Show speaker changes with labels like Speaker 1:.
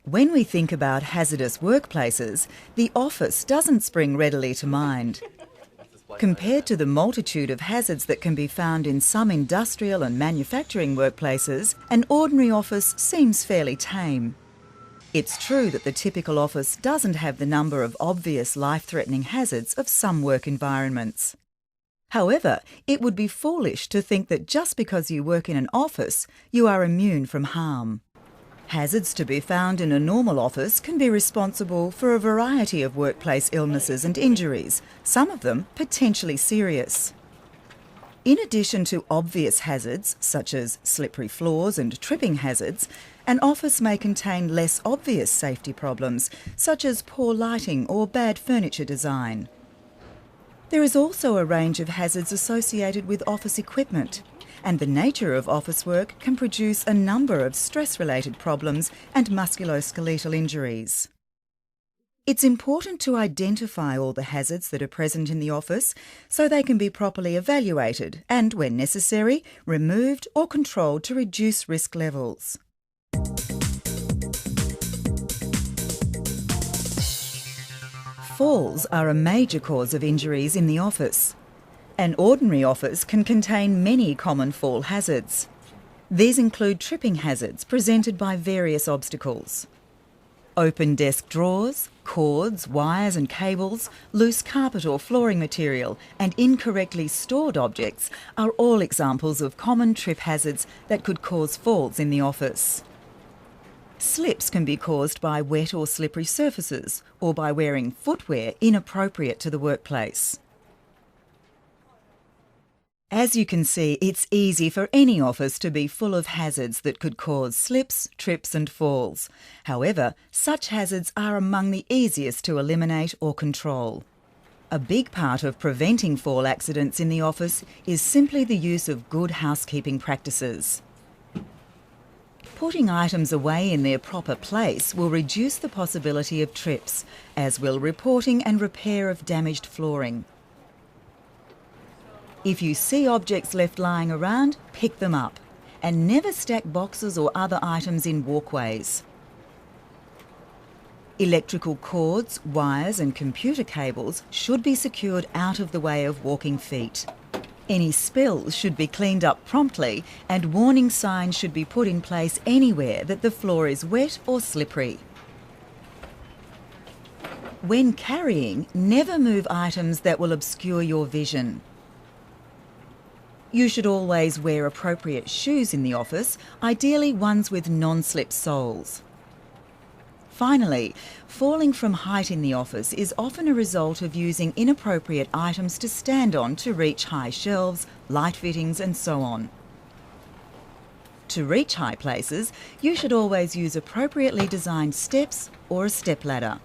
Speaker 1: When we think about hazardous workplaces, the office doesn't spring readily to mind. Compared to the multitude of hazards that can be found in some industrial and manufacturing workplaces, an ordinary office seems fairly tame. It's true that the typical office doesn't have the number of obvious life-threatening hazards of some work environments. However, it would be foolish to think that just because you work in an office, you are immune from harm. Hazards to be found in a normal office can be responsible for a variety of workplace illnesses and injuries, some of them potentially serious. In addition to obvious hazards, such as slippery floors and tripping hazards, an office may contain less obvious safety problems, such as poor lighting or bad furniture design. There is also a range of hazards associated with office equipment, and the nature of office work can produce a number of stress-related problems and musculoskeletal injuries. It's important to identify all the hazards that are present in the office so they can be properly evaluated and, when necessary, removed or controlled to reduce risk levels. Falls are a major cause of injuries in the office. An ordinary office can contain many common fall hazards. These include tripping hazards presented by various obstacles. Open desk drawers, cords, wires and cables, loose carpet or flooring material, and incorrectly stored objects are all examples of common trip hazards that could cause falls in the office. Slips can be caused by wet or slippery surfaces or by wearing footwear inappropriate to the workplace. As you can see, it's easy for any office to be full of hazards that could cause slips, trips and falls. However, such hazards are among the easiest to eliminate or control. A big part of preventing fall accidents in the office is simply the use of good housekeeping practices. Putting items away in their proper place will reduce the possibility of trips, as will reporting and repair of damaged flooring. If you see objects left lying around, pick them up, and never stack boxes or other items in walkways. Electrical cords, wires and computer cables should be secured out of the way of walking feet. Any spills should be cleaned up promptly, and warning signs should be put in place anywhere that the floor is wet or slippery. When carrying, never move items that will obscure your vision. You should always wear appropriate shoes in the office, ideally ones with non-slip soles. Finally, falling from height in the office is often a result of using inappropriate items to stand on to reach high shelves, light fittings and so on. To reach high places, you should always use appropriately designed steps or a stepladder.